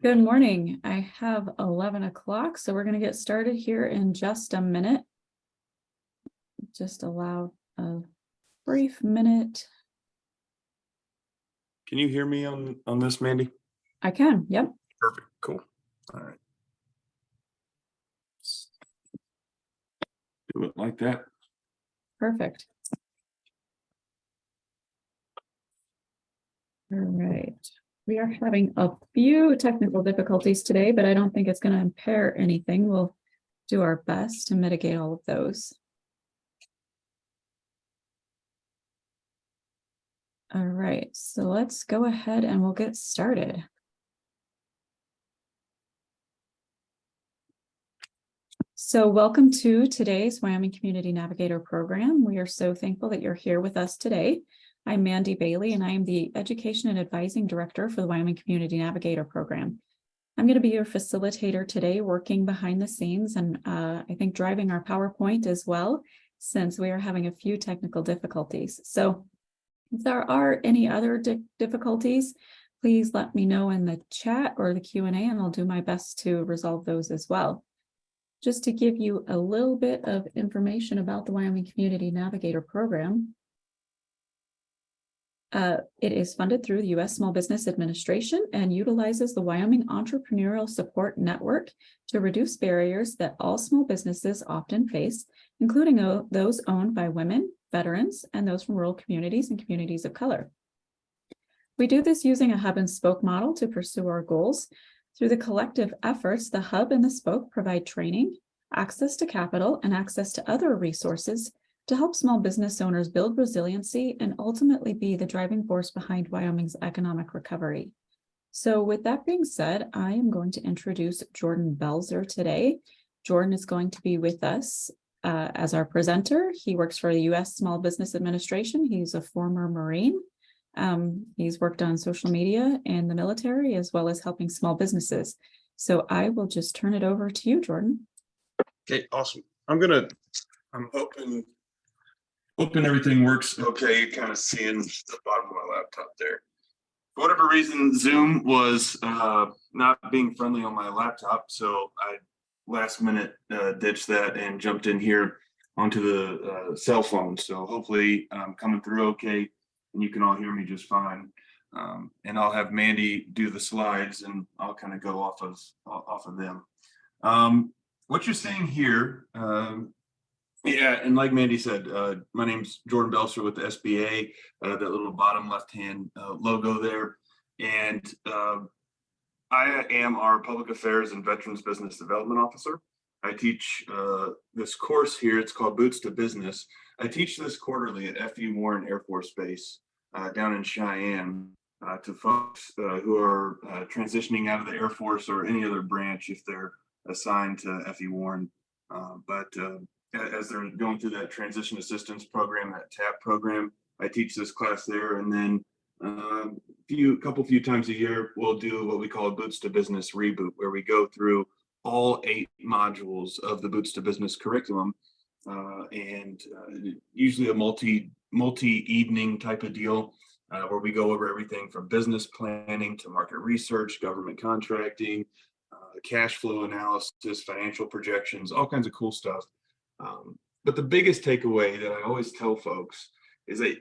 Good morning. I have 11 o'clock, so we're going to get started here in just a minute. Just allow a brief minute. Can you hear me on this, Mandy? I can, yep. Perfect, cool. All right. Do it like that. Perfect. All right. We are having a few technical difficulties today, but I don't think it's going to impair anything. We'll do our best to mitigate all of those. All right, so let's go ahead and we'll get started. So welcome to today's Wyoming Community Navigator Program. We are so thankful that you're here with us today. I'm Mandy Bailey, and I am the Education and Advising Director for the Wyoming Community Navigator Program. I'm going to be your facilitator today, working behind the scenes and I think driving our PowerPoint as well, since we are having a few technical difficulties. So if there are any other difficulties, please let me know in the chat or the Q&A, and I'll do my best to resolve those as well. Just to give you a little bit of information about the Wyoming Community Navigator Program. It is funded through the U.S. Small Business Administration and utilizes the Wyoming Entrepreneurial Support Network to reduce barriers that all small businesses often face, including those owned by women, veterans, and those from rural communities and communities of color. We do this using a hub and spoke model to pursue our goals. Through the collective efforts, the hub and the spoke provide training, access to capital, and access to other resources to help small business owners build resiliency and ultimately be the driving force behind Wyoming's economic recovery. So with that being said, I am going to introduce Jordan Belser today. Jordan is going to be with us as our presenter. He works for the U.S. Small Business Administration. He's a former Marine. He's worked on social media and the military, as well as helping small businesses. So I will just turn it over to you, Jordan. Okay, awesome. I'm hoping everything works okay. You're kind of seeing the bottom of my laptop there. For whatever reason, Zoom was not being friendly on my laptop, so I last minute ditched that and jumped in here onto the cell phone. So hopefully I'm coming through okay, and you can all hear me just fine. And I'll have Mandy do the slides, and I'll kind of go off of them. What you're seeing here, yeah, and like Mandy said, my name's Jordan Belser with the SBA, that little bottom left-hand logo there. And I am our Public Affairs and Veterans Business Development Officer. I teach this course here. It's called Boots to Business. I teach this quarterly at F.E. Warren Air Force Base down in Cheyenne to folks who are transitioning out of the Air Force or any other branch if they're assigned to F.E. Warren. As they're going through that transition assistance program, that TAP program, I teach this class there. And then a few times a year, we'll do what we call a Boots to Business reboot, where we go through all 8 modules of the Boots to Business curriculum, and usually a multi-evening type of deal, where we go over everything from business planning to market research, government contracting, cash flow analysis, financial projections, all kinds of cool stuff. But the biggest takeaway that I always tell folks is that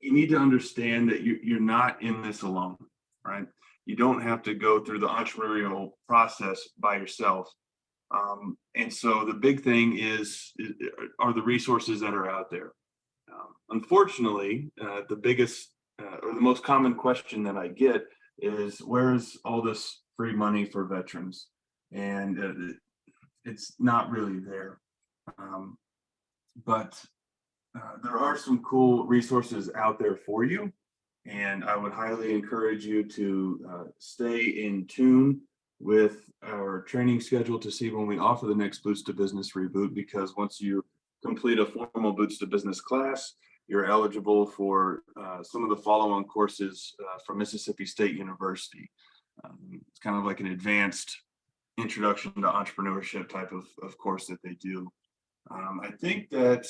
you need to understand that you're not in this alone, right? You don't have to go through the entrepreneurial process by yourself. And so the big thing are the resources that are out there. Unfortunately, the biggest or the most common question that I get is, where's all this free money for veterans? And it's not really there. But there are some cool resources out there for you, and I would highly encourage you to stay in tune with our training schedule to see when we offer the next Boots to Business reboot, because once you complete a formal Boots to Business class, you're eligible for some of the follow-on courses from Mississippi State University. It's kind of like an advanced introduction to entrepreneurship type of course that they do. I think that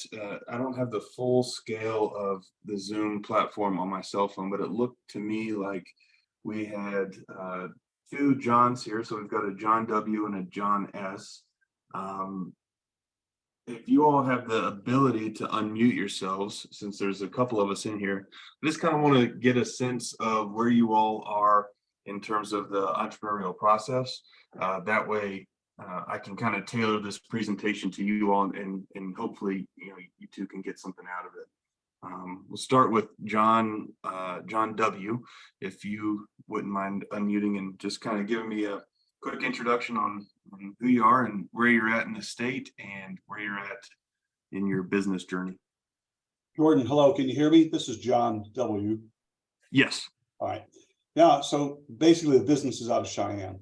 I don't have the full scale of the Zoom platform on my cell phone, but it looked to me like we had two Johns here. So we've got a John W and a John S. If you all have the ability to unmute yourselves, since there's a couple of us in here, I just kind of want to get a sense of where you all are in terms of the entrepreneurial process. That way I can kind of tailor this presentation to you all, and hopefully, you two can get something out of it. We'll start with John W. If you wouldn't mind unmuting and just kind of giving me a quick introduction on who you are and where you're at in the state and where you're at in your business journey. Jordan, hello, can you hear me? This is John W. Yes. All right. Yeah, so basically the business is out of Cheyenne.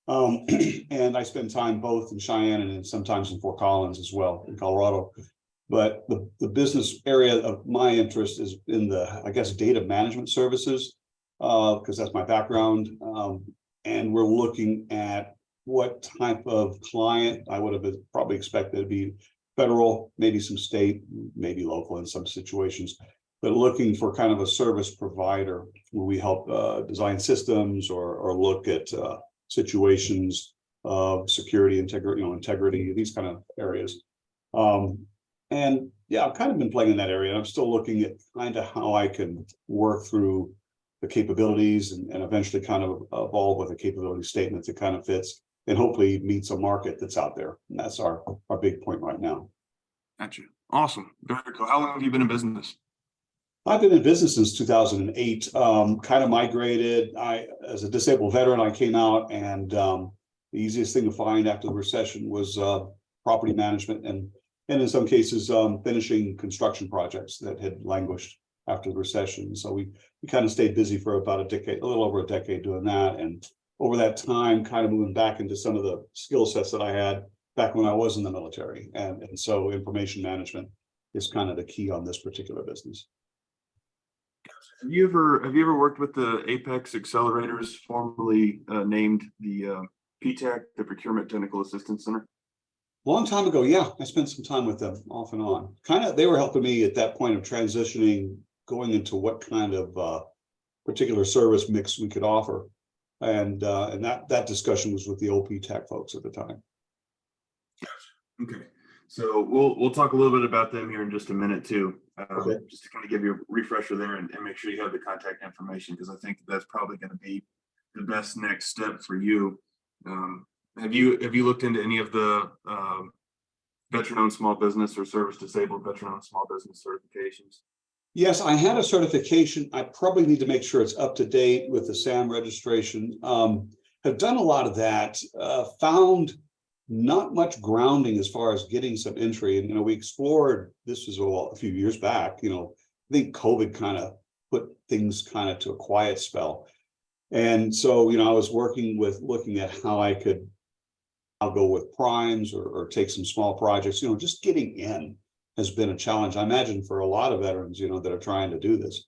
And I spend time both in Cheyenne and sometimes in Fort Collins as well, in Colorado. But the business area of my interest is in the, I guess, data management services, because that's my background. And we're looking at what type of client I would have probably expected to be federal, maybe some state, maybe local in some situations, but looking for kind of a service provider where we help design systems or look at situations of security, integrity, these kind of areas. And yeah, I've kind of been playing in that area. And I'm still looking at kind of how I can work through the capabilities and eventually kind of evolve with a capability statement that kind of fits and hopefully meets a market that's out there. And that's our big point right now. Gotcha. Awesome. Very cool. How long have you been in business? I've been in business since 2008. Kind of migrated. As a disabled veteran, I came out, and the easiest thing to find after the recession was property management and in some cases finishing construction projects that had languished after the recession. So we kind of stayed busy for about a decade, a little over a decade doing that. And over that time, kind of moving back into some of the skill sets that I had back when I was in the military. And so information management is kind of the key on this particular business. Have you ever worked with the Apex Accelerators, formerly named the PTAC, the Procurement Technical Assistance Center? Long time ago, yeah, I spent some time with them off and on. Kind of, they were helping me at that point of transitioning, going into what kind of particular service mix we could offer, and that discussion was with the OP-TAC folks at the time. Okay, so we'll talk a little bit about them here in just a minute too. Okay. Just to kind of give you a refresher there and make sure you have the contact information, because I think that's probably going to be the best next step for you. Have you looked into any of the veteran-owned small business or service-disabled veteran-owned small business certifications? Yes, I had a certification. I probably need to make sure it's up to date with the SAM registration. Have done a lot of that. Found not much grounding as far as getting some entry. And we explored. This was a few years back. I think COVID kind of put things kind of to a quiet spell. And so, I was looking at how I'll go with primes or take some small projects. Just getting in has been a challenge, I imagine, for a lot of veterans, that are trying to do this.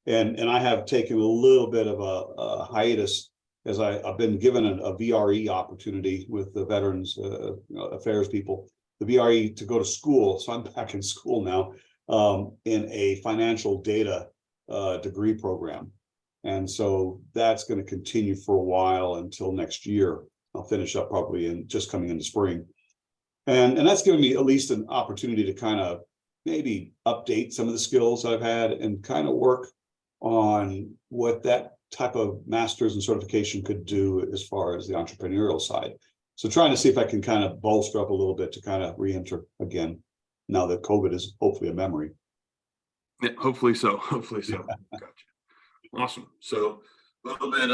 And I have taken a little bit of a hiatus as I've been given a VRE opportunity with the Veterans Affairs people, the VRE to go to school. So I'm back in school now in a financial data degree program. And so that's going to continue for a while until next year. I'll finish up probably just coming into spring. And that's given me at least an opportunity to kind of maybe update some of the skills I've had and kind of work on what that type of master's and certification could do as far as the entrepreneurial side. So trying to see if I can kind of bolster up a little bit to kind of re-enter again now that COVID is hopefully a memory. Yeah, hopefully so. Gotcha. Awesome. So a little bit,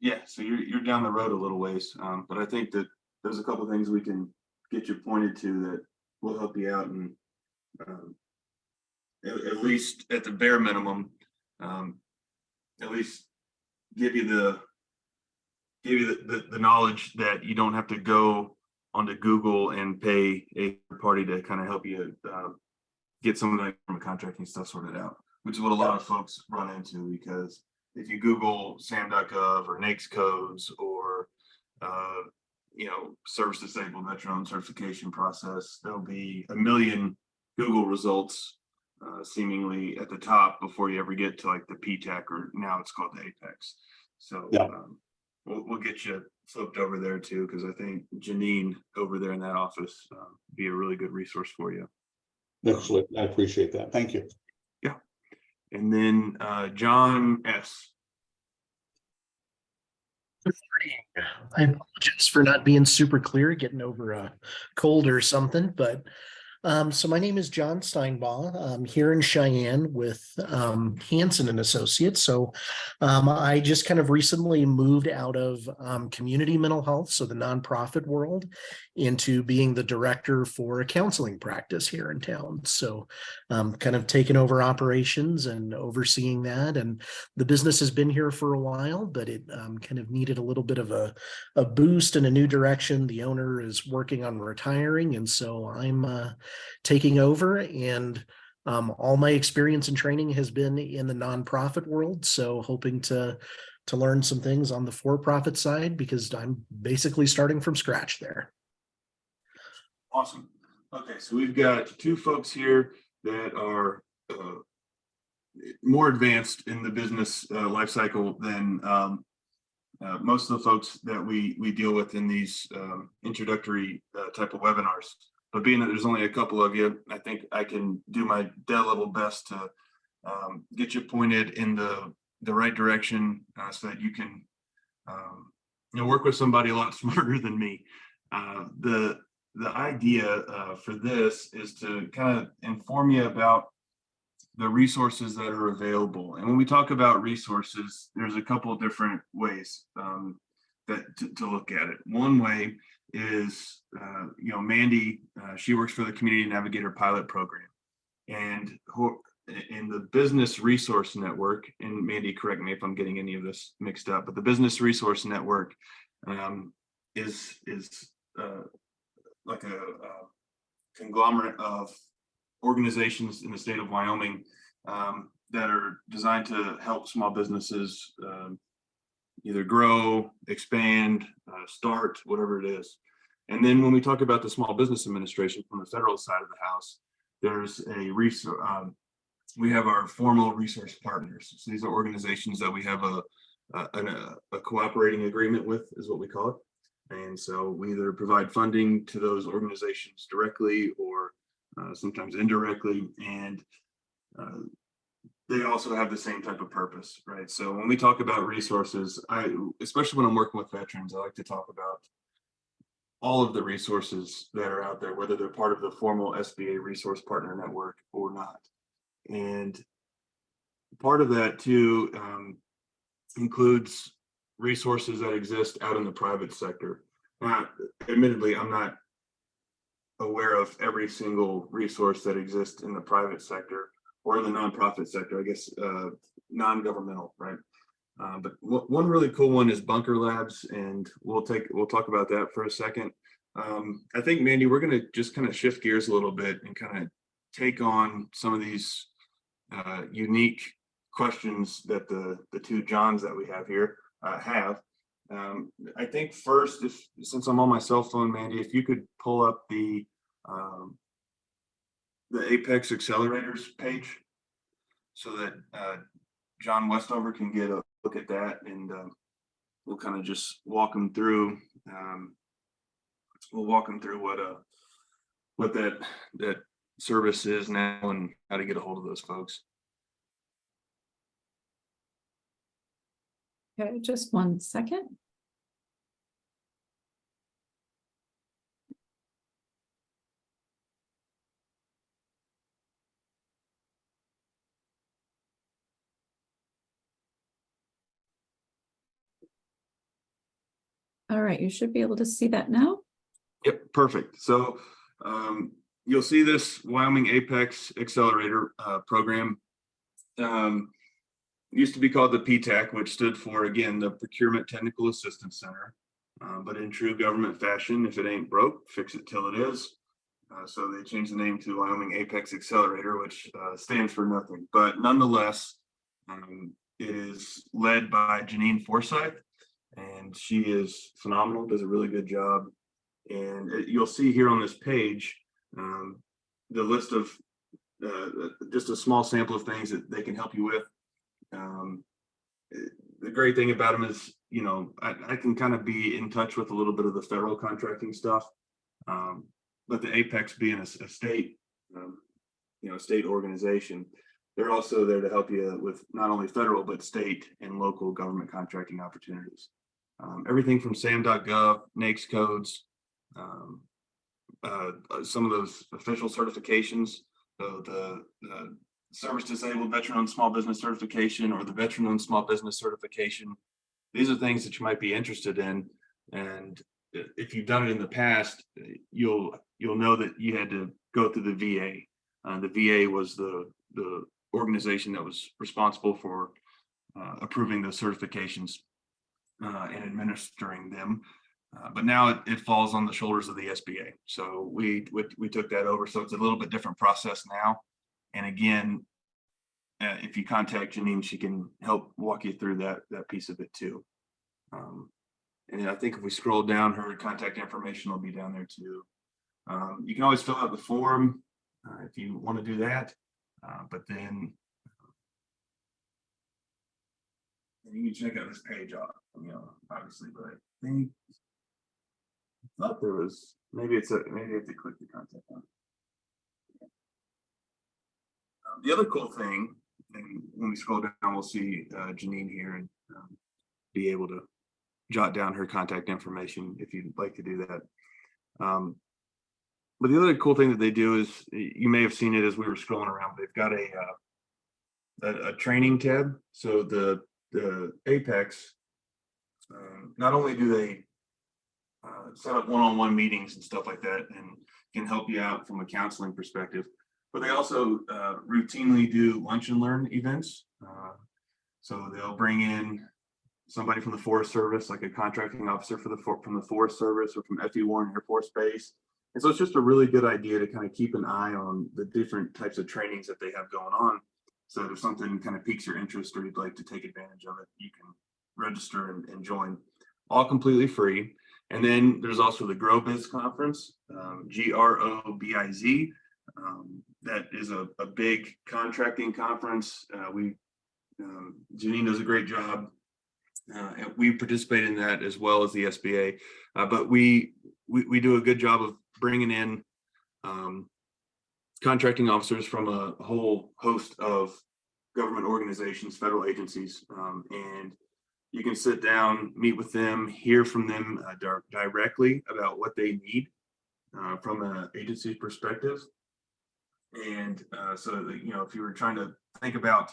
yeah, so you're down the road a little ways, but I think that there's a couple of things we can get you pointed to that will help you out, and at least at the bare minimum, at least give you the knowledge that you don't have to go onto Google and pay a party to kind of help you get some of the government contracting stuff sorted out, which is what a lot of folks run into, because if you Google SAM.gov or NAICS codes or service disabled veteran certification process, there'll be a million Google results seemingly at the top before you ever get to like the PTAC, or now it's called the Apex. So we'll get you flipped over there too, because I think Janine over there in that office be a really good resource for you. Excellent. I appreciate that. Thank you. Yeah. And then John S. Good morning. I apologize for not being super clear, getting over a cold or something, but so my name is John Steinbaugh. I'm here in Cheyenne with Hansen and Associates. So I just kind of recently moved out of community mental health, so the nonprofit world, into being the director for a counseling practice here in town. So kind of taking over operations and overseeing that. And the business has been here for a while, but it kind of needed a little bit of a boost and a new direction. The owner is working on retiring, and so I'm taking over, and all my experience and training has been in the nonprofit world. So hoping to learn some things on the for-profit side, because I'm basically starting from scratch there. Awesome. Okay, so we've got two folks here that are more advanced in the business life cycle than most of the folks that we deal with in these introductory type of webinars. But being that there's only a couple of you, I think I can do my dead level best to get you pointed in the right direction so that you can work with somebody a lot smarter than me. The idea for this is to kind of inform you about the resources that are available. And when we talk about resources, there's a couple of different ways to look at it. One way is, Mandy, she works for the Community Navigator Pilot Program, and in the Business Resource Network, and Mandy, correct me if I'm getting any of this mixed up, but the Business Resource Network is like a conglomerate of organizations in the state of Wyoming that are designed to help small businesses either grow, expand, start, whatever it is. And then when we talk about the Small Business Administration from the federal side of the house, there's a resource. We have our formal resource partners. So these are organizations that we have a cooperating agreement with, is what we call it. And so we either provide funding to those organizations directly or sometimes indirectly, and they also have the same type of purpose, right? So when we talk about resources, especially when I'm working with veterans, I like to talk about all of the resources that are out there, whether they're part of the formal SBA Resource Partner Network or not. And part of that too includes resources that exist out in the private sector. Now, admittedly, I'm not aware of every single resource that exists in the private sector or in the nonprofit sector, I guess, non-governmental, right? But one really cool one is Bunker Labs, and we'll talk about that for a second. I think, Mandy, we're going to just kind of shift gears a little bit and kind of take on some of these unique questions that the two Johns that we have here have. I think first, since I'm on my cell phone, Mandy, if you could pull up the Apex Accelerators page so that John Westover can get a look at that, and we'll kind of just walk them through. We'll walk them through what that service is now and how to get a hold of those folks. Okay, just 1 second. All right, you should be able to see that now. Yep, perfect. So you'll see this Wyoming Apex Accelerator program. Used to be called the PTAC, which stood for, again, the Procurement Technical Assistance Center. But in true government fashion, if it ain't broke, fix it till it is. So they changed the name to Wyoming Apex Accelerator, which stands for nothing. But nonetheless, it is led by Janine Forsyth, and she is phenomenal, does a really good job. And you'll see here on this page the list of just a small sample of things that they can help you with. The great thing about them is you know, I can kind of be in touch with a little bit of the federal contracting stuff. But the Apex being a state, you know, state organization, they're also there to help you with not only federal, but state and local government contracting opportunities. Everything from SAM.gov, NAICS codes, some of those official certifications, the service disabled veteran-owned small business certification or the veteran-owned small business certification. These are things that you might be interested in. And if you've done it in the past, you'll know that you had to go through the VA. The VA was the organization that was responsible for approving those certifications and administering them. But now it falls on the shoulders of the SBA. So we took that over. So it's a little bit different process now. And again, if you contact Janine, she can help walk you through that piece of it too. And I think if we scroll down, her contact information will be down there too. You can always fill out the form if you want to do that. But then you can check out this page off, you know, obviously, but I think I thought there was maybe I have to click the contact on. The other cool thing, and when we scroll down, we'll see Janine here and be able to jot down her contact information if you'd like to do that. But the other cool thing that they do is, you may have seen it as we were scrolling around, they've got a training tab. So the Apex, not only do they set up one-on-one meetings and stuff like that and can help you out from a counseling perspective, but they also routinely do lunch and learn events. So they'll bring in somebody from the Forest Service, like a contracting officer from the Forest Service or from FE Warren Air Force Base. And so it's just a really good idea to kind of keep an eye on the different types of trainings that they have going on. So if something kind of piques your interest or you'd like to take advantage of it, you can register and join, all completely free. And then there's also the Grow Biz Conference, GROBIZ. That is a big contracting conference. Janine does a great job. And we participate in that as well as the SBA. But we do a good job of bringing in contracting officers from a whole host of government organizations, federal agencies, and you can sit down, meet with them, hear from them directly about what they need from an agency perspective. And so that, you know, if you were trying to think about,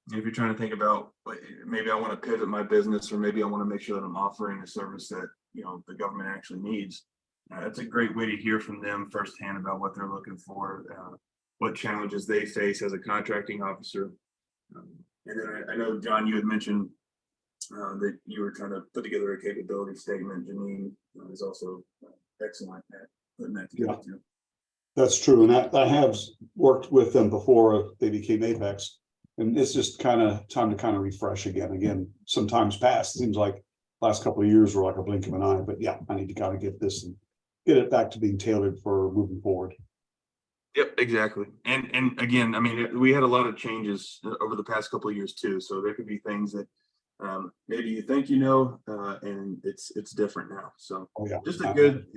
maybe I want to pivot my business, or maybe I want to make sure that I'm offering a service that, you know, the government actually needs. It's a great way to hear from them firsthand about what they're looking for, what challenges they face as a contracting officer. And then I know, John, you had mentioned that you were trying to put together a capability statement. Janine is also excellent at putting that together too. That's true. And I have worked with them before they became Apex. And it's just kind of time to kind of refresh again. Some time's passed. Seems like last couple of years were like a blink of an eye. But yeah, I need to kind of get this and get it back to being tailored for moving forward. Yep, exactly. And again, I mean, we had a lot of changes over the past couple of years too. So there could be things that maybe you think you know, and it's different now. So just it'd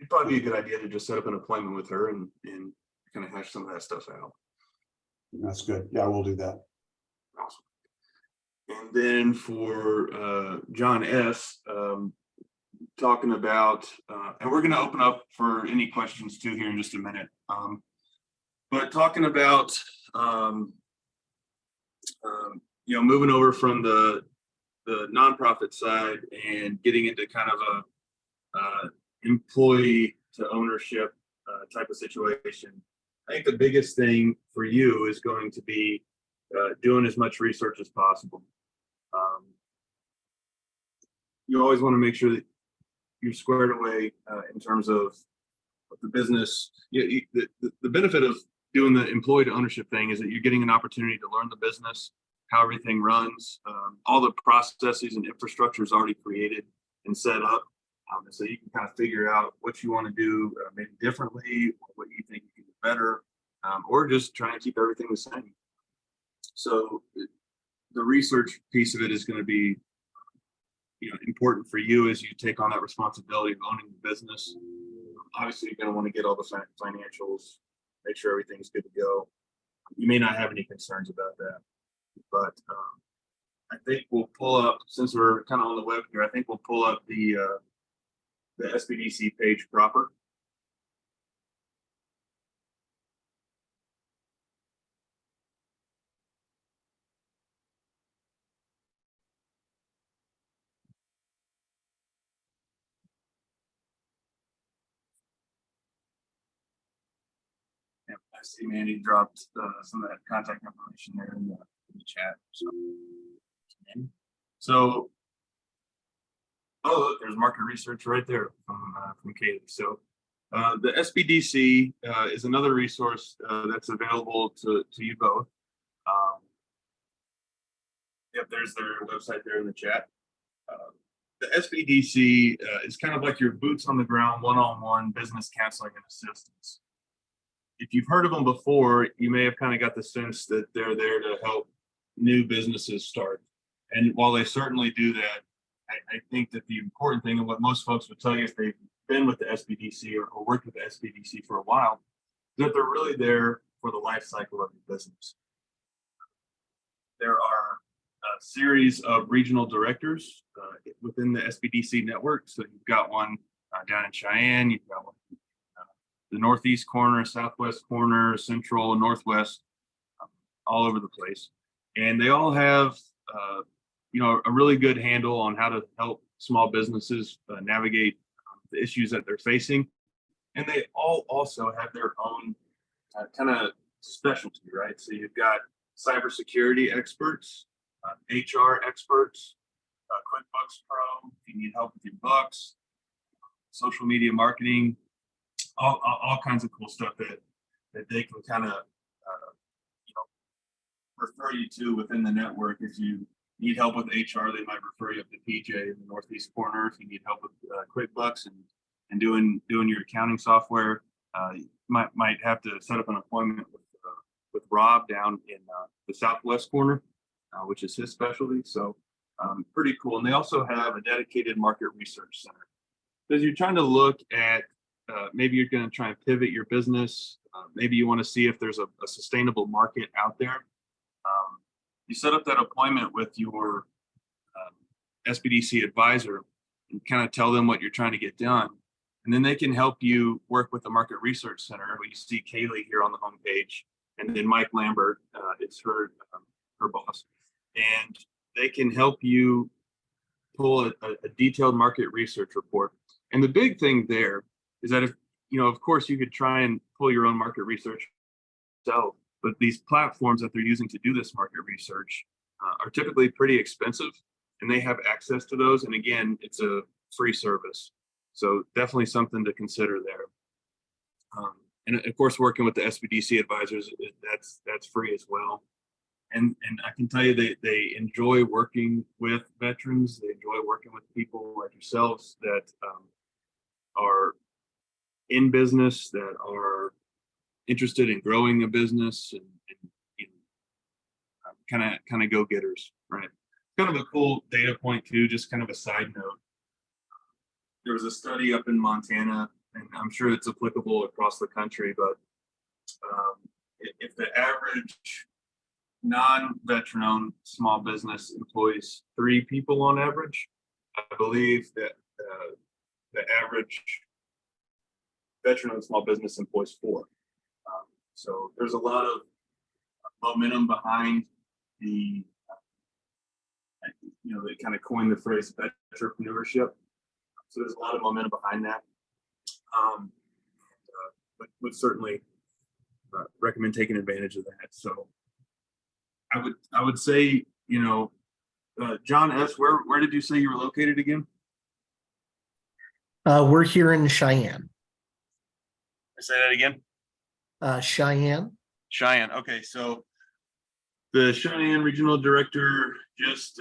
probably be a good idea to just set up an appointment with her and kind of hash some of that stuff out. That's good. Yeah, we'll do that. Awesome. And then for John S., talking about, and we're going to open up for any questions too here in just a minute. But talking about, you know, moving over from the nonprofit side and getting into kind of a employee to ownership type of situation. I think the biggest thing for you is going to be doing as much research as possible. You always want to make sure that you're squared away in terms of the business. The benefit of doing the employee to ownership thing is that you're getting an opportunity to learn the business, how everything runs, all the processes and infrastructure is already created and set up. And so you can kind of figure out what you want to do maybe differently, or what you think you can do better, or just try and keep everything the same. So the research piece of it is going to be, important for you as you take on that responsibility of owning the business. Obviously, you're going to want to get all the financials, make sure everything's good to go. You may not have any concerns about that, but I think we'll pull up, since we're kind of on the web here, I think we'll pull up the SBDC page proper. Yep, I see Mandy dropped some of that contact information there in the chat. So, oh, look, there's market research right there from Katie. So the SBDC is another resource that's available to you both. Yep, there's their website there in the chat. The SBDC is kind of like your boots on the ground, one-on-one business counseling and assistance. If you've heard of them before, you may have kind of got the sense that they're there to help new businesses start. And while they certainly do that, I think that the important thing, and what most folks would tell you if they've been with the SBDC or worked with the SBDC for a while, is that they're really there for the life cycle of your business. There are a series of regional directors within the SBDC network. So you've got one down in Cheyenne, you've got one the northeast corner, southwest corner, central, northwest, all over the place. And they all have a really good handle on how to help small businesses navigate the issues that they're facing. And they all also have their own kind of specialty, right? So you've got cybersecurity experts, HR experts, QuickBooks Pro, if you need help with your books, social media marketing, all kinds of cool stuff that they can kind of refer you to within the network. If you need help with HR, they might refer you up to PJ in the northeast corner. If you need help with QuickBooks and doing your accounting software, you might have to set up an appointment with Rob down in the southwest corner, which is his specialty. So pretty cool. And they also have a dedicated market research center. As you're trying to look at maybe you're going to try and pivot your business. Maybe you want to see if there's a sustainable market out there. You set up that appointment with your SBDC advisor and kind of tell them what you're trying to get done. And then they can help you work with the Market Research Center. You see Kaylee here on the homepage, and then Mike Lambert, it's her boss. And they can help you pull a detailed market research report. And the big thing there is that if, of course, you could try and pull your own market research yourself, but these platforms that they're using to do this market research are typically pretty expensive, and they have access to those. And again, it's a free service. So definitely something to consider there. And of course, working with the SBDC advisors, that's free as well. And I can tell you they enjoy working with veterans. They enjoy working with people like yourselves that are in business, that are interested in growing a business, and kind of go-getters, right? Kind of a cool data point too, just kind of a side note. There was a study up in Montana, and I'm sure it's applicable across the country, but if the average non-veteran-owned small business employs 3 people on average, I believe that the average veteran-owned small business employs 4. So there's a lot of momentum behind they kind of coined the phrase entrepreneurship. So there's a lot of momentum behind that. But would certainly recommend taking advantage of that. So I would say, John S., where did you say you were located again? We're here in Cheyenne. Say that again. Cheyenne. Cheyenne. Okay, so the Cheyenne regional director just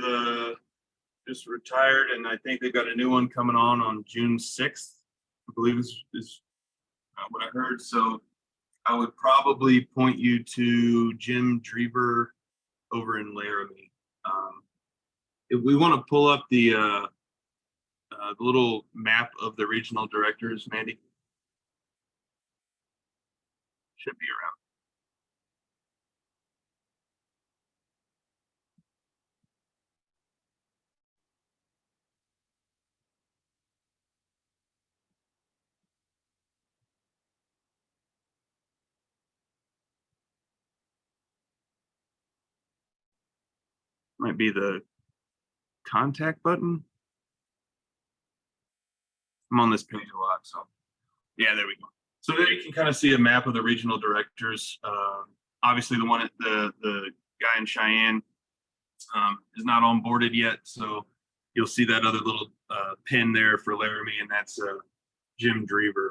retired, and I think they've got a new one coming on June 6th. I believe is what I heard. So I would probably point you to Jim Drever over in Laramie. if we want to pull up the little map of the regional directors, Mandy. Should be around. Might be the contact button. I'm on this page a lot, so yeah, there we go. So there you can kind of see a map of the regional directors. Obviously, the one at the guy in Cheyenne is not onboarded yet, so you'll see that other little pin there for Laramie, and that's Jim Drever.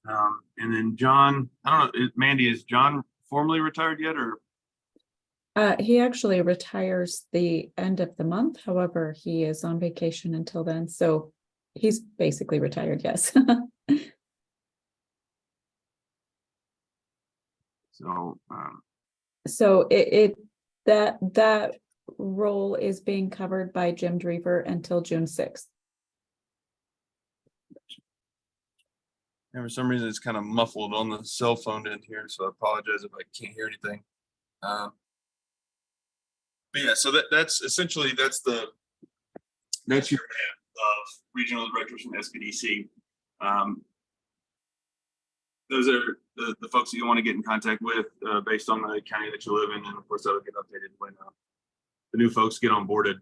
And then John, I don't know, Mandy, is John formally retired yet, or? He actually retires the end of the month. However, he is on vacation until then, so he's basically retired, yes. So, So that role is being covered by Jim Drever until June 6th. and for some reason, it's kind of muffled on the cell phone in here, so I apologize if I can't hear anything. But yeah, so that's essentially that's your map of regional directors from SBDC. Those are the folks that you want to get in contact with based on the county that you live in, and of course that'll get updated when the new folks get onboarded.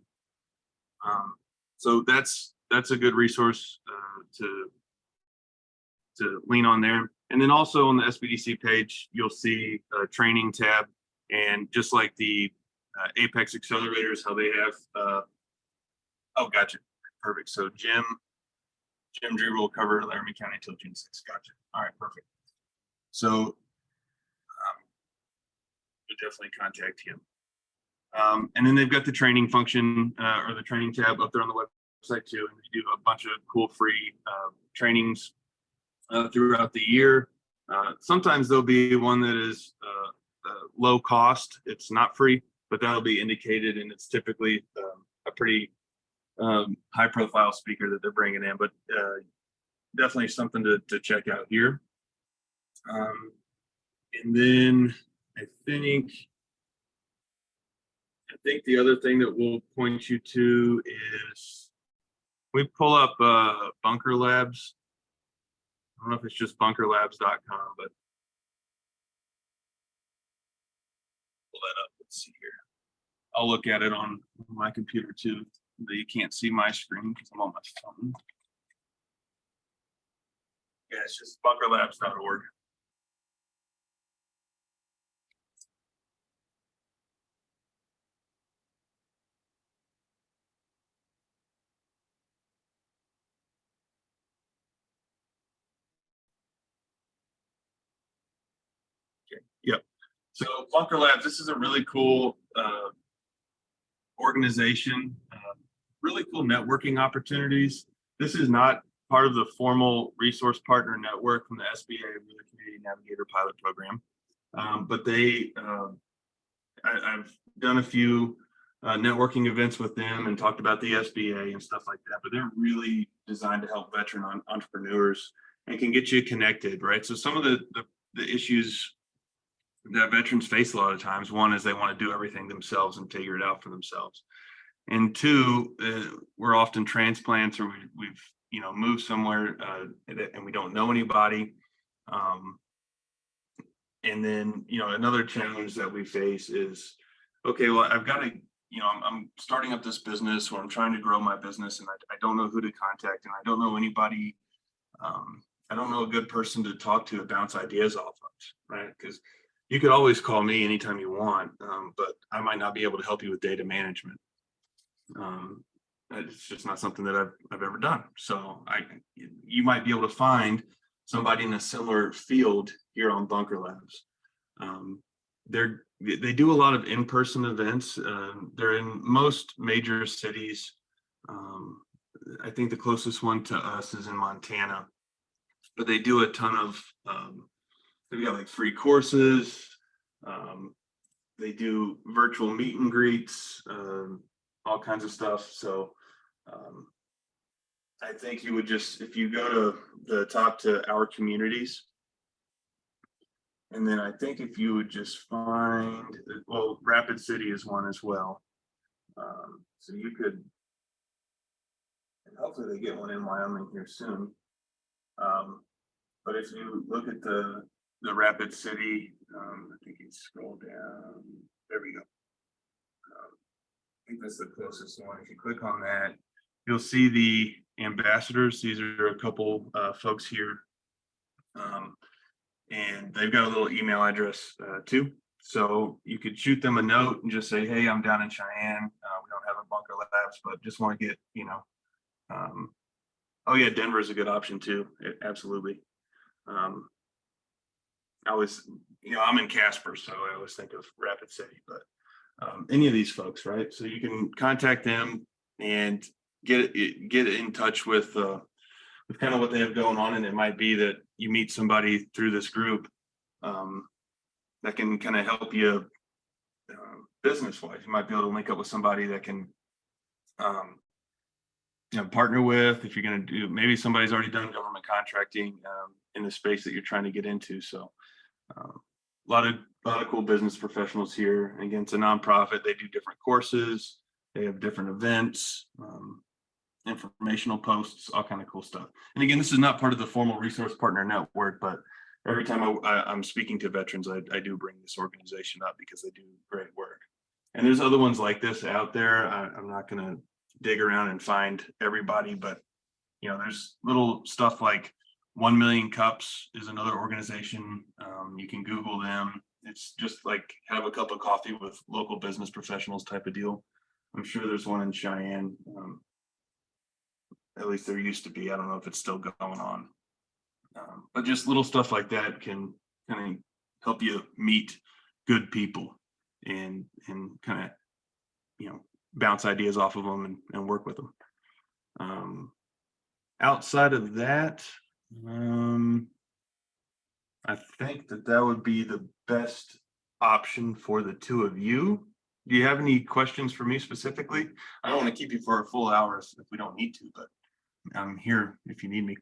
So that's a good resource to lean on there. And then also on the SBDC page, you'll see a training tab, and just like the Apex accelerators, how they have oh, gotcha, perfect. So Jim Drew will cover Laramie County until June 6th. Gotcha. All right, perfect. So we'll definitely contact him. And then they've got the training function or the training tab up there on the website too. And they do a bunch of cool free trainings throughout the year. Sometimes there'll be one that is low cost. It's not free, but that'll be indicated, and it's typically a pretty high profile speaker that they're bringing in, but definitely something to check out here. And then I think the other thing that we'll point you to is we pull up Bunker Labs. I don't know if it's just bunkerlabs.com, but pull that up. Let's see here. I'll look at it on my computer too. You can't see my screen because I'm on my phone. Yeah, it's just bunkerlabs.org. Okay. Yep. So Bunker Labs, this is a really cool organization, really cool networking opportunities. This is not part of the formal resource partner network from the SBA Community Navigator Pilot Program, but I've done a few networking events with them and talked about the SBA and stuff like that, but they're really designed to help veteran entrepreneurs and can get you connected, right? So some of the issues that veterans face a lot of times, one is they want to do everything themselves and figure it out for themselves. And two, we're often transplants, or we've moved somewhere and we don't know anybody. And then, another challenge that we face is, okay, well, I've got to, I'm starting up this business, or I'm trying to grow my business, and I don't know who to contact, and I don't know anybody. I don't know a good person to talk to bounce ideas off of, right? Because you could always call me anytime you want, but I might not be able to help you with data management. It's just not something that I've ever done. So you might be able to find somebody in a similar field here on Bunker Labs. They do a lot of in-person events. They're in most major cities. I think the closest one to us is in Montana, but they do a ton of they've got like free courses. They do virtual meet and greets. all kinds of stuff. So I think you would just, if you go to the top to our communities, and then I think if you would just find, well, Rapid City is one as well. So you could, and hopefully they get one in Wyoming here soon. But if you look at the Rapid City, I think you scroll down, there we go. I think that's the closest one. If you click on that, you'll see the ambassadors. These are a couple folks here. And they've got a little email address too. So you could shoot them a note and just say, hey, I'm down in Cheyenne. We don't have a Bunker Labs, but just want to get, oh yeah, Denver is a good option too. Absolutely. I always, I'm in Casper, so I always think of Rapid City, but any of these folks, right? So you can contact them and get in touch with kind of what they have going on. And it might be that you meet somebody through this group that can kind of help you business wise. You might be able to link up with somebody that can partner with, if you're going to do, maybe somebody's already done government contracting in the space that you're trying to get into. So a lot of cool business professionals here. Again, it's a nonprofit. They do different courses. They have different events, informational posts, all kind of cool stuff. And again, this is not part of the formal resource partner network, but every time I'm speaking to veterans, I do bring this organization up because they do great work. And there's other ones like this out there. I'm not going to dig around and find everybody, but there's little stuff like 1 Million Cups is another organization. You can Google them. It's just like have a cup of coffee with local business professionals type of deal. I'm sure there's one in Cheyenne. At least there used to be. I don't know if it's still going on. But just little stuff like that can kind of help you meet good people and kind of, bounce ideas off of them and work with them. Outside of that, I think that would be the best option for the two of you. Do you have any questions for me specifically? I don't want to keep you for a full hour if we don't need to, but I'm here if you need me.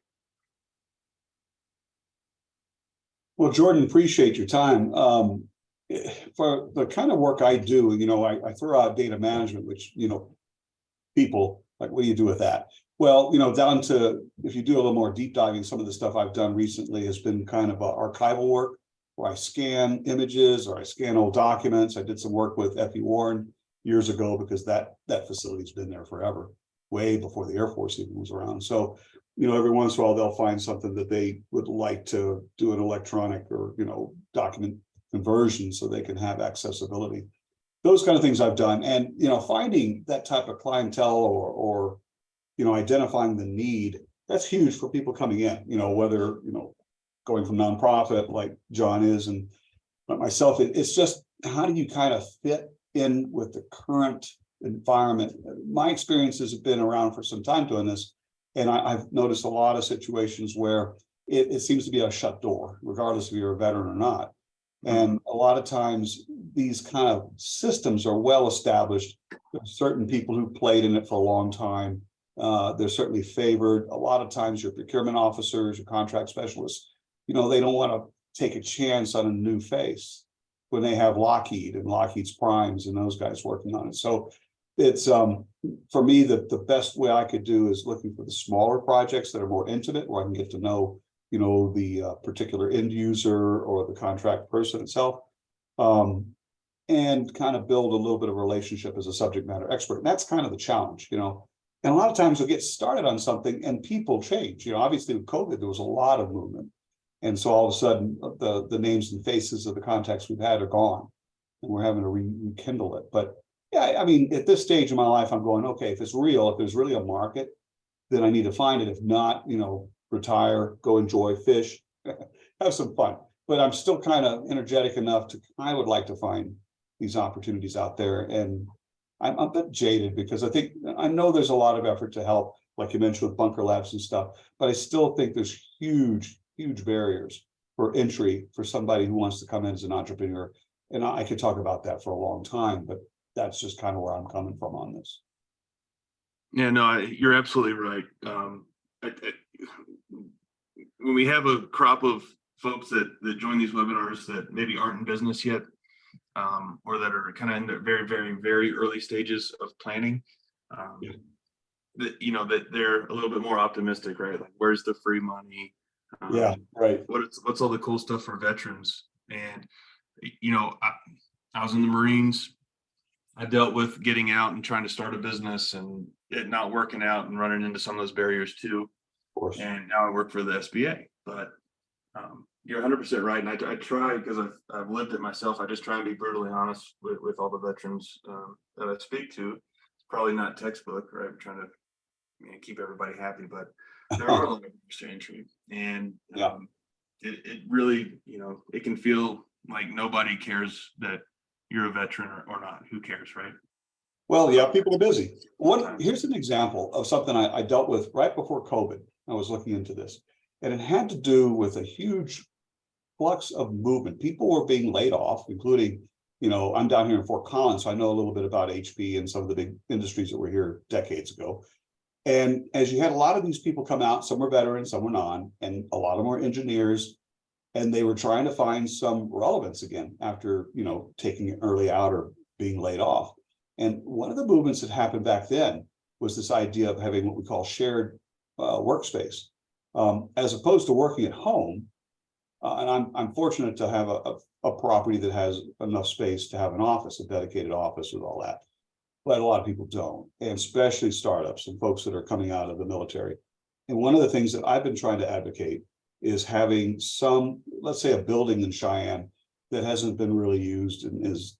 Well, Jordan, appreciate your time. For the kind of work I do, I throw out data management, which, people like, what do you do with that? Well, down to, if you do a little more deep diving, some of the stuff I've done recently has been kind of archival work where I scan images or I scan old documents. I did some work with F.E. Warren years ago because that facility's been there forever, way before the Air Force even was around. So, every once in a while they'll find something that they would like to do an electronic or, document conversion so they can have accessibility. Those kind of things I've done. And, finding that type of clientele or identifying the need, that's huge for people coming in, whether, going from nonprofit like John is and myself, it's just, how do you kind of fit in with the current environment? My experiences have been around for some time doing this, and I've noticed a lot of situations where it seems to be a shut door, regardless if you're a veteran or not. And a lot of times these kind of systems are well established. There's certain people who played in it for a long time. They're certainly favored. A lot of times your procurement officers, your contract specialists, they don't want to take a chance on a new face when they have Lockheed and Lockheed's primes and those guys working on it. So it's for me, the best way I could do is looking for the smaller projects that are more intimate, where I can get to know the particular end user or the contract person itself, and kind of build a little bit of a relationship as a subject matter expert. And that's kind of the challenge, and a lot of times you'll get started on something and people change. Obviously with COVID, there was a lot of movement. And so all of a sudden the names and faces of the contacts we've had are gone and we're having to rekindle it. But yeah, I mean, at this stage of my life, I'm going, okay, if there's really a market, then I need to find it. If not, retire, go enjoy, fish, have some fun. But I'm still kind of energetic enough I would like to find these opportunities out there. And I'm a bit jaded because I know there's a lot of effort to help, like you mentioned with Bunker Labs and stuff, but I still think there's huge barriers for entry for somebody who wants to come in as an entrepreneur. And I could talk about that for a long time, but that's just kind of where I'm coming from on this. Yeah, no, you're absolutely right. When we have a crop of folks that join these webinars that maybe aren't in business yet, or that are kind of in the very, very, very early stages of planning, Yeah. that that they're a little bit more optimistic, right? Like, where's the free money? Yeah, right. What's all the cool stuff for veterans? And I was in the Marines. I dealt with getting out and trying to start a business and it not working out and running into some of those barriers too. Of course. And now I work for the SBA. But you're 100% right. And I try, because I've lived it myself. I just try and be brutally honest with all the veterans that I speak to. It's probably not textbook, right? I'm trying to keep everybody happy, but there are a lot of entry, and Yeah. It really, it can feel like nobody cares that you're a veteran or not. Who cares, right? Well, yeah, people are busy. Here's an example of something I dealt with right before COVID. I was looking into this, and it had to do with a huge flux of movement. People were being laid off, including, I'm down here in Fort Collins, so I know a little bit about HP and some of the big industries that were here decades ago. And as you had a lot of these people come out, some were veterans, some were non, and a lot of them were engineers, and they were trying to find some relevance again after, taking it early out or being laid off. And one of the movements that happened back then was this idea of having what we call shared workspace, as opposed to working at home. And I'm fortunate to have a property that has enough space to have an office, a dedicated office with all that. But a lot of people don't, and especially startups and folks that are coming out of the military. And one of the things that I've been trying to advocate is having some, let's say, a building in Cheyenne that hasn't been really used and is,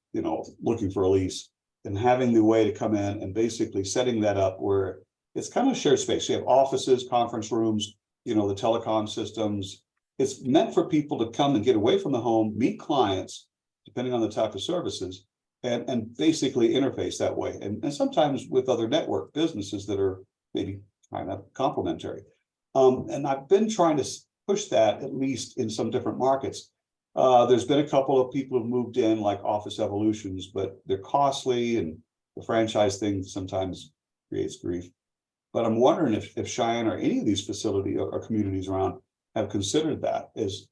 looking for a lease, and having the way to come in and basically setting that up where it's kind of shared space. You have offices, conference rooms, the telecom systems. It's meant for people to come and get away from the home, meet clients, depending on the type of services, and basically interface that way. And sometimes with other network businesses that are maybe kind of complementary. And I've been trying to push that, at least in some different markets. There's been a couple of people who've moved in, like Office Evolutions, but they're costly, and the franchise thing sometimes creates grief. But I'm wondering if Cheyenne or any of these facilities or communities around have considered that as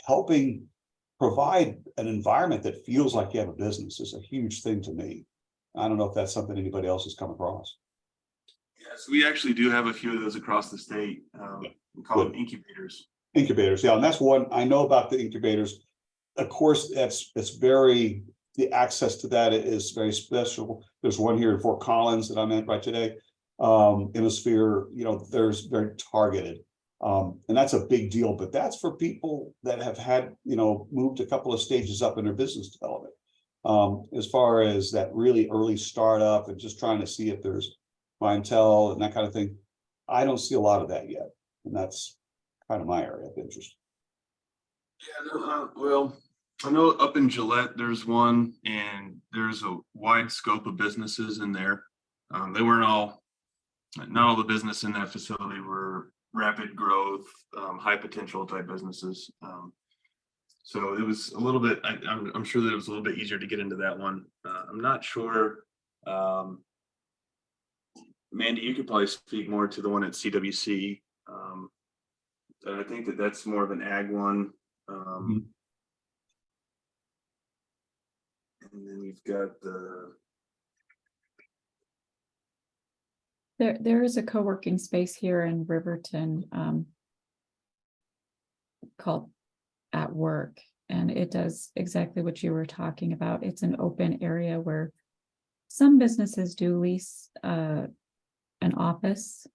helping provide an environment that feels like you have a business. Is a huge thing to me. I don't know if that's something anybody else has come across. Yes, we actually do have a few of those across the state. We call them incubators. Incubators, yeah, and that's one I know about. The incubators, of course, the access to that is very special. There's one here in Fort Collins that I'm in right today. In a sphere, there's very targeted. And that's a big deal, but that's for people that have had, moved a couple of stages up in their business development. As far as that really early startup and just trying to see if there's clientele and that kind of thing, I don't see a lot of that yet. And that's kind of my area of interest. Yeah, well, I know up in Gillette, there's one, and there's a wide scope of businesses in there. They weren't not all the business in that facility were rapid growth, high potential type businesses. So it was a little bit, I'm sure that it was a little bit easier to get into that one. I'm not sure. Mandy, you could probably speak more to the one at CWC. I think that's more of an ag one. And then you've got There is a co-working space here in Riverton called At Work, and it does exactly what you were talking about. It's an open area where some businesses do lease an office,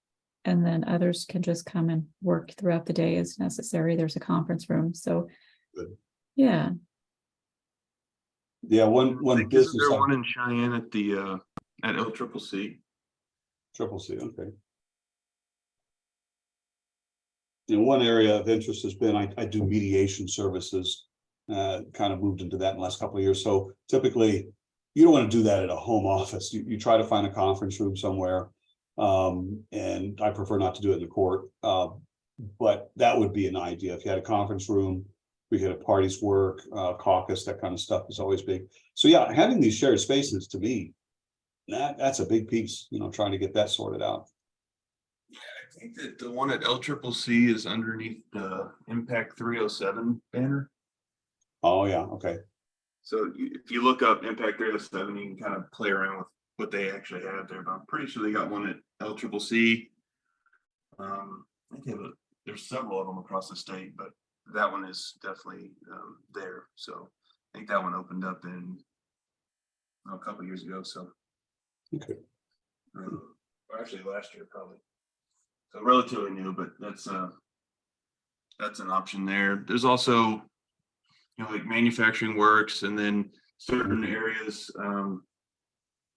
and then others can just come and work throughout the day as necessary. There's a conference room, so good. Yeah. Yeah, one business. There's one in Cheyenne at the at LCCC. CCC, okay. One area of interest has been I do mediation services. Kind of moved into that in the last couple of years. So typically, you don't want to do that at a home office. You try to find a conference room somewhere, and I prefer not to do it in the court. But that would be an idea. If you had a conference room, we could have parties work, caucus, that kind of stuff is always big. So yeah, having these shared spaces to me That's a big piece, trying to get that sorted out. I think that the one at LCCC is underneath the Impact 307 banner. Oh, yeah, okay. So if you look up Impact 307, you can kind of play around with what they actually have there, but I'm pretty sure they got one at LCCC. I think there's several of them across the state, but that one is definitely there. So I think that one opened up in a couple of years ago. So Okay. or actually last year probably. So relatively new, but that's an option there. There's also, like manufacturing works, and then certain areas,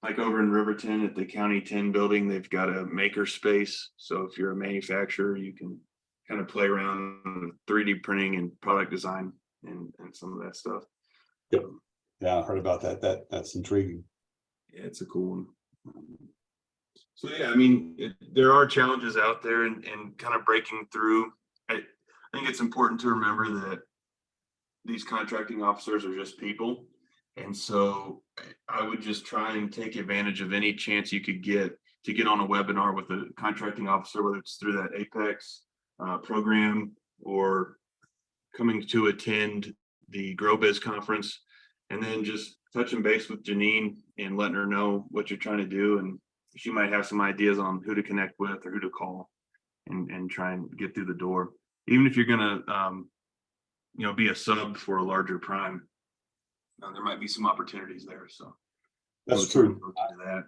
like over in Riverton at the County 10 building, they've got a maker space. So if you're a manufacturer, you can kind of play around with 3D printing and product design and some of that stuff. Yep. Yeah, I heard about that. That's intriguing. Yeah, it's a cool one. So yeah, I mean, there are challenges out there, and kind of breaking through. I think it's important to remember that these contracting officers are just people. And so I would just try and take advantage of any chance you could get to get on a webinar with a contracting officer, whether it's through that Apex program or coming to attend the GrowBiz conference, and then just touching base with Janine and letting her know what you're trying to do. And she might have some ideas on who to connect with or who to call and try and get through the door. Even if you're going to, be a sub for a larger prime, there might be some opportunities there. So That's true. that.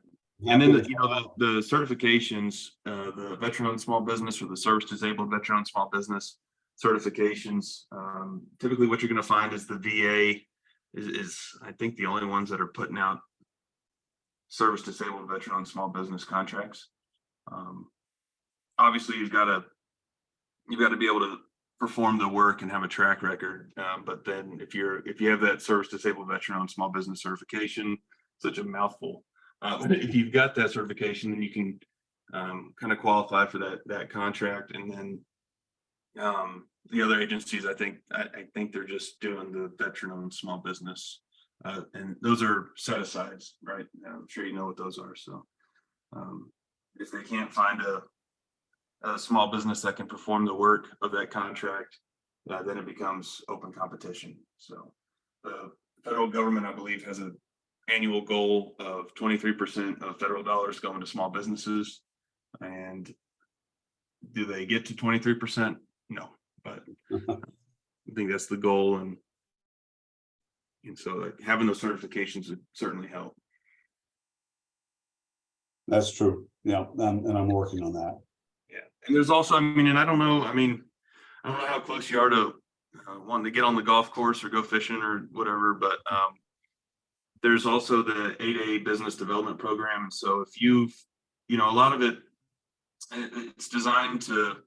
And then the certifications, the veteran-owned small business or the service-disabled veteran-owned small business certifications. Typically, what you're going to find is the VA is I think the only ones that are putting out service-disabled veteran-owned small business contracts. Obviously, you've got to be able to perform the work and have a track record. But then if you have that service disabled veteran-owned small business certification, such a mouthful. But if you've got that certification, then you can kind of qualify for that contract. And then the other agencies, I think they're just doing the veteran-owned small business, and those are set asides, right? I'm sure you know what those are. So if they can't find a small business that can perform the work of that contract, then it becomes open competition. So the federal government, I believe, has an annual goal of 23% of federal dollars going to small businesses. And do they get to 23%? No, but I think that's the goal. And so like having those certifications would certainly help. That's true. Yeah, and I'm working on that. Yeah, and there's also, I don't know how close you are to wanting to get on the golf course or go fishing or whatever, but there's also the 8A business development program. So if you've, a lot of it's designed to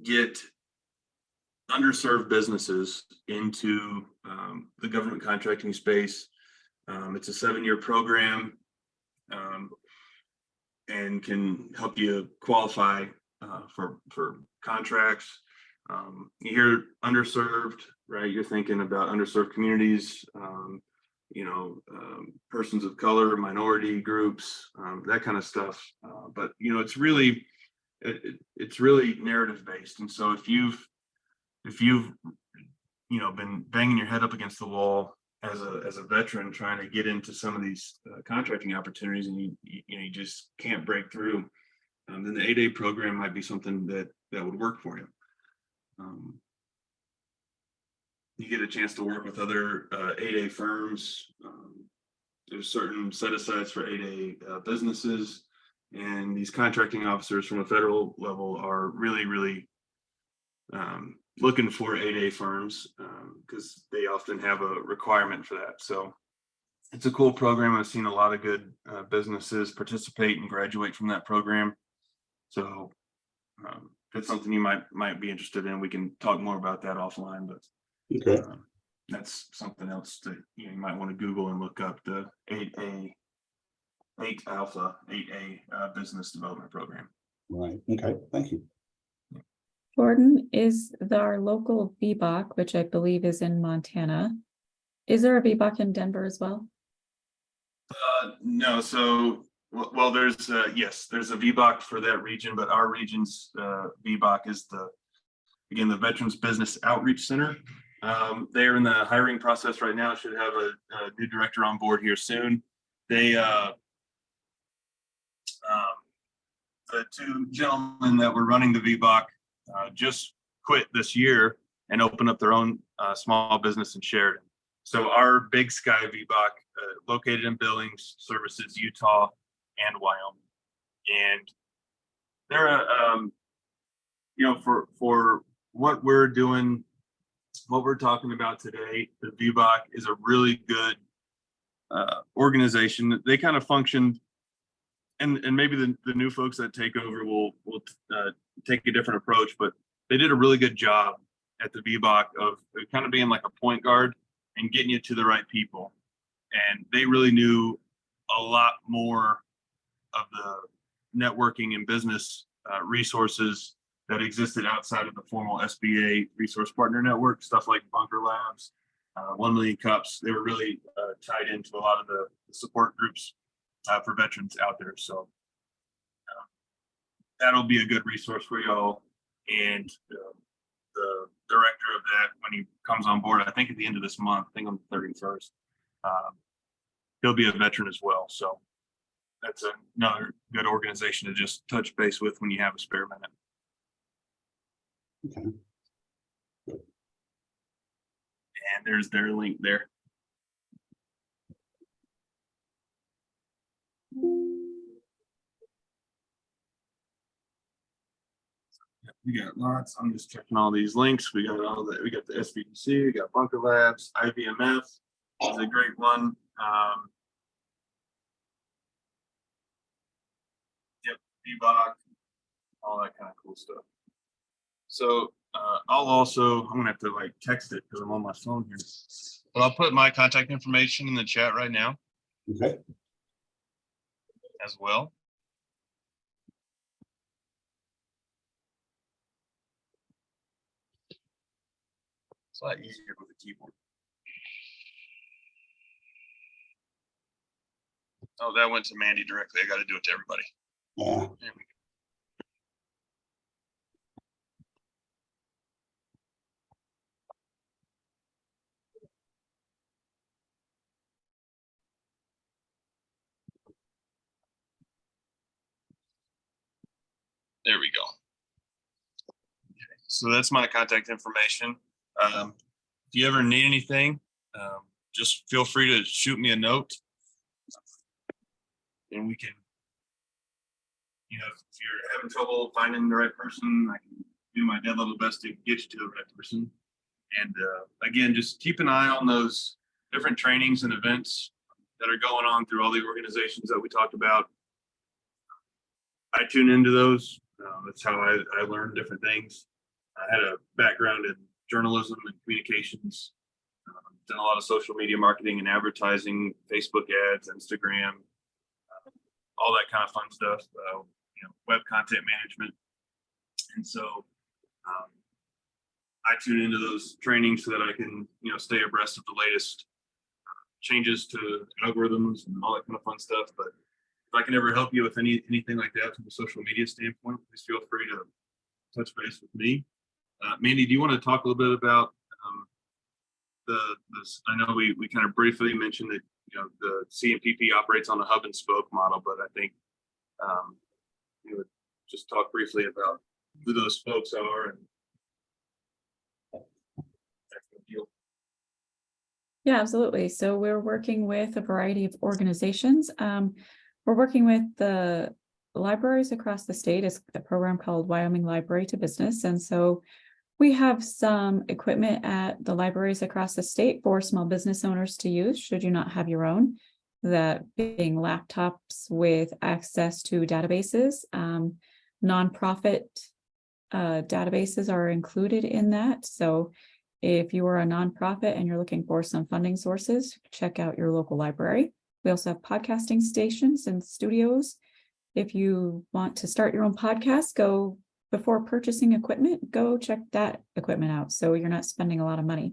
get underserved businesses into the government contracting space. It's a 7-year program. And can help you qualify for contracts. You hear underserved, right? You're thinking about underserved communities, persons of color, minority groups, that kind of stuff. But it's really narrative based. And so if you've been banging your head up against the wall as a veteran trying to get into some of these contracting opportunities, and you just can't break through, then the 8A program might be something that would work for you. You get a chance to work with other 8A firms. There's certain set asides for 8A businesses, and these contracting officers from a federal level are really looking for 8A firms because they often have a requirement for that. So it's a cool program. I've seen a lot of good businesses participate and graduate from that program. So if it's something you might be interested in, we can talk more about that offline, but Okay. That's something else that you might want to Google and look up, the 8A business development program. Right. Okay. Thank you. Jordan, is our local VBOC, which I believe is in Montana, is there a VBOC in Denver as well? No, so, well, there's, yes, there's a VBAC for that region, but our region's VBAC is again, the Veterans Business Outreach Center. They're in the hiring process right now, should have a new director on board here soon. They, the two gentlemen that were running the VBAC just quit this year and opened up their own small business in Sheridan. So our Big Sky VBAC, located in Billings, services Utah and Wyoming. And they're, you know, for what we're doing, what we're talking about today, the VBAC is a really good organization. They kind of functioned, and maybe the new folks that take over will take a different approach, but they did a really good job at the VBAC of kind of being like a point guard and getting you to the right people. And they really knew a lot more of the networking and business resources that existed outside of the formal SBA resource partner network, stuff like Bunker Labs, 1 Million Cups. They were really tied into a lot of the support groups for veterans out there. So that'll be a good resource for y'all. And the director of that, when he comes on board, I think at the end of this month, I think on the 31st, he'll be a veteran as well. So that's another good organization to just touch base with when you have a spare minute. Okay. And there's their link there. We got lots. I'm just checking all these links. We got all that. We got the SBDC. We got Bunker Labs. IVMF is a great one. Yep, VBAC, all that kind of cool stuff. So I'm gonna have to like text it because I'm on my phone here. But I'll put my contact information in the chat right now. Okay. As well. It's a lot easier with a keyboard. Oh, that went to Mandy directly. I got to do it to everybody. Yeah. There we go. There we go. Okay. So that's my contact information. If you ever need anything, just feel free to shoot me a note. And we can, you know, if you're having trouble finding the right person, I can do my dead level best to get you to the right person. And again, just keep an eye on those different trainings and events that are going on through all the organizations that we talked about. I tune into those. That's how I learned different things. I had a background in journalism and communications, done a lot of social media marketing and advertising, Facebook ads, Instagram, all that kind of fun stuff, you know, web content management. And so I tune into those trainings so that I can, you know, stay abreast of the latest changes to algorithms and all that kind of fun stuff. But if I can ever help you with anything like that from a social media standpoint, please feel free to touch base with me. Mandy, do you want to talk a little bit about I know we kind of briefly mentioned that, you know, the CMPP operates on a hub and spoke model, but I think you would just talk briefly about who those folks are and that kind of deal. Yeah, absolutely. So we're working with a variety of organizations. We're working with the libraries across the state. It's a program called Wyoming Library to Business. And so we have some equipment at the libraries across the state for small business owners to use, should you not have your own, that being laptops with access to databases. Nonprofit databases are included in that. So if you are a nonprofit and you're looking for some funding sources, check out your local library. We also have podcasting stations and studios. If you want to start your own podcast, before purchasing equipment, go check that equipment out so you're not spending a lot of money.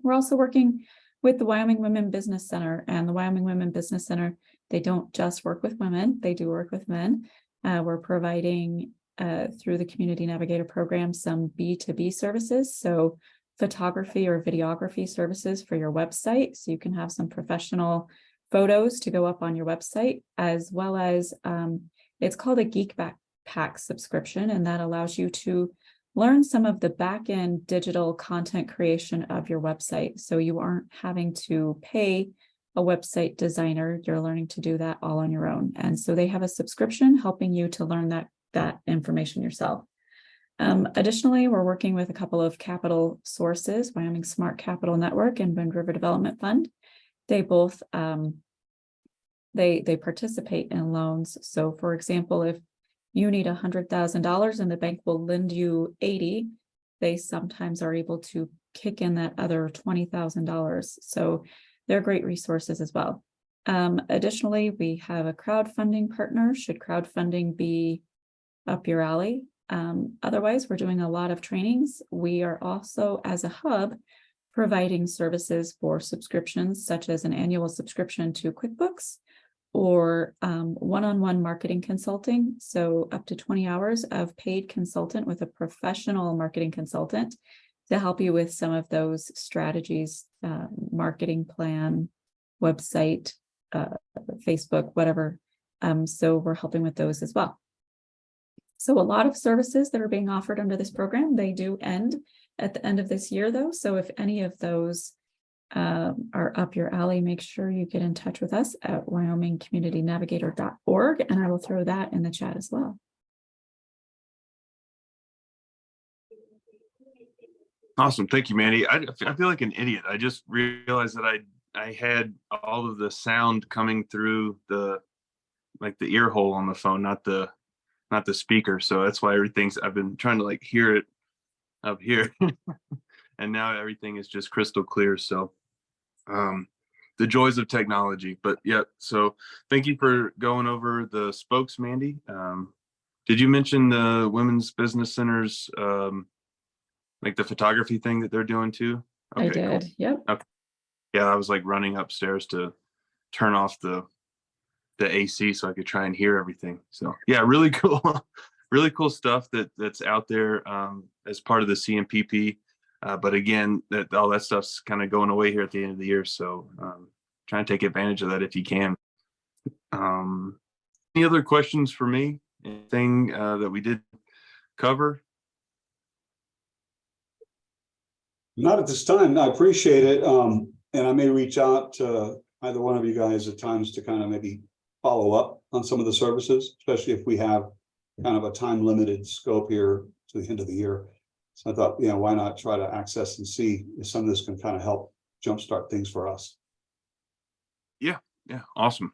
We're also working with the Wyoming Women Business Center. And the Wyoming Women Business Center, they don't just work with women, they do work with men. We're providing through the Community Navigator Program some B2B services. So photography or videography services for your website. So you can have some professional photos to go up on your website, as well as it's called a Geek Backpack subscription. And that allows you to learn some of the back-end digital content creation of your website. So you aren't having to pay a website designer. You're learning to do that all on your own. And so they have a subscription helping you to learn that information yourself. Additionally, we're working with a couple of capital sources, Wyoming Smart Capital Network and Wind River Development Fund. They both they participate in loans. So for example, if you need $100,000 and the bank will lend you 80, they sometimes are able to kick in that other $20,000. So they're great resources as well. Additionally, we have a crowdfunding partner, should crowdfunding be up your alley. Otherwise, we're doing a lot of trainings. We are also, as a hub, providing services for subscriptions, such as an annual subscription to QuickBooks or one-on-one marketing consulting. So up to 20 hours of paid consultant with a professional marketing consultant to help you with some of those strategies, marketing plan, website, Facebook, whatever. So we're helping with those as well. So a lot of services that are being offered under this program, they do end at the end of this year though. So if any of those are up your alley, make sure you get in touch with us at wyomingcommunitynavigator.org, and I will throw that in the chat as well. Awesome. Thank you, Mandy. I feel like an idiot. I just realized that I had all of the sound coming through the ear hole on the phone, not the speaker. So that's why I've been trying to like hear it up here. And now everything is just crystal clear. So the joys of technology. But yeah, so thank you for going over the spokes, Mandy. Did you mention the Women's Business Center's like the photography thing that they're doing too? Okay, I did. Cool. Yep. Okay. Yeah, I was like running upstairs to turn off the AC so I could try and hear everything. So yeah, really cool, really cool stuff that's out there as part of the CMPP. But again, all that stuff's kind of going away here at the end of the year. So try and take advantage of that if you can. Any other questions for me? Anything that we did cover? Not at this time. I appreciate it. And I may reach out to either one of you guys at times to kind of maybe follow up on some of the services, especially if we have kind of a time limited scope here to the end of the year. So I thought, why not try to access and see if some of this can kind of help jumpstart things for us. Yeah, awesome.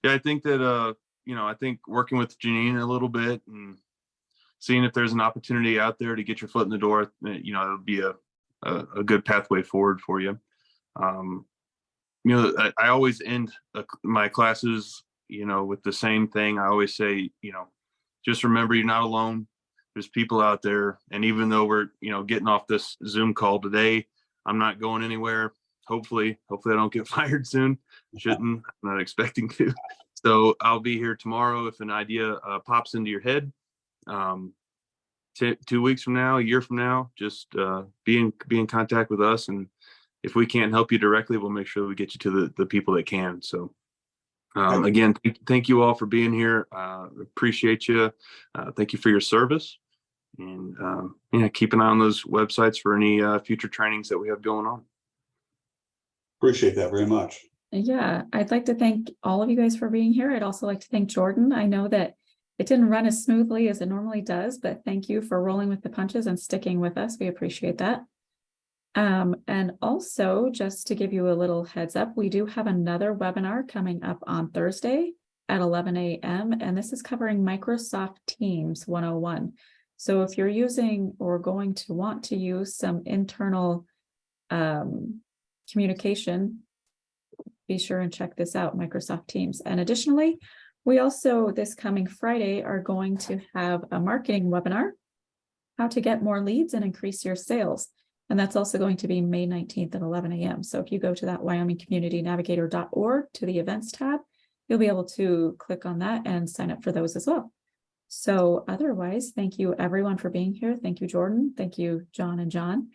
Yeah, I think that I think working with Janine a little bit and seeing if there's an opportunity out there to get your foot in the door, it'll be a good pathway forward for you. I always end my classes, with the same thing. I always say, just remember you're not alone. There's people out there. And even though we're, getting off this Zoom call today, I'm not going anywhere. Hopefully I don't get fired soon. Shouldn't, I'm not expecting to. So I'll be here tomorrow if an idea pops into your head. 2 weeks from now, a year from now, just be in contact with us. And if we can't help you directly, we'll make sure we get you to the people that can. So again, thank you all for being here. Appreciate you. Thank you for your service. And keep an eye on those websites for any future trainings that we have going on. Appreciate that very much. Yeah, I'd like to thank all of you guys for being here. I'd also like to thank Jordan. I know that it didn't run as smoothly as it normally does, but thank you for rolling with the punches and sticking with us. We appreciate that. And also, just to give you a little heads up, we do have another webinar coming up on Thursday at 11 a.m. And this is covering Microsoft Teams 101. So if you're using or going to want to use some internal communication, be sure and check this out, Microsoft Teams. And additionally, we also, this coming Friday, are going to have a marketing webinar, how to get more leads and increase your sales. And that's also going to be May 19th at 11 a.m. So if you go to that wyomingcommunitynavigator.org to the events tab, you'll be able to click on that and sign up for those as well. So otherwise, thank you everyone for being here. Thank you, Jordan. Thank you, John and John.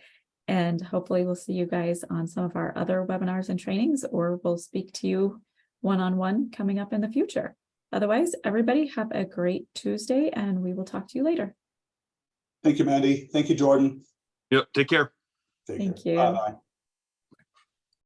And hopefully we'll see you guys on some of our other webinars and trainings, or we'll speak to you one-on-one coming up in the future. Otherwise, everybody have a great Tuesday, and we will talk to you later. Thank you, Mandy. Thank you, Jordan. Yep, take care. Take Thank care. you. Bye-bye.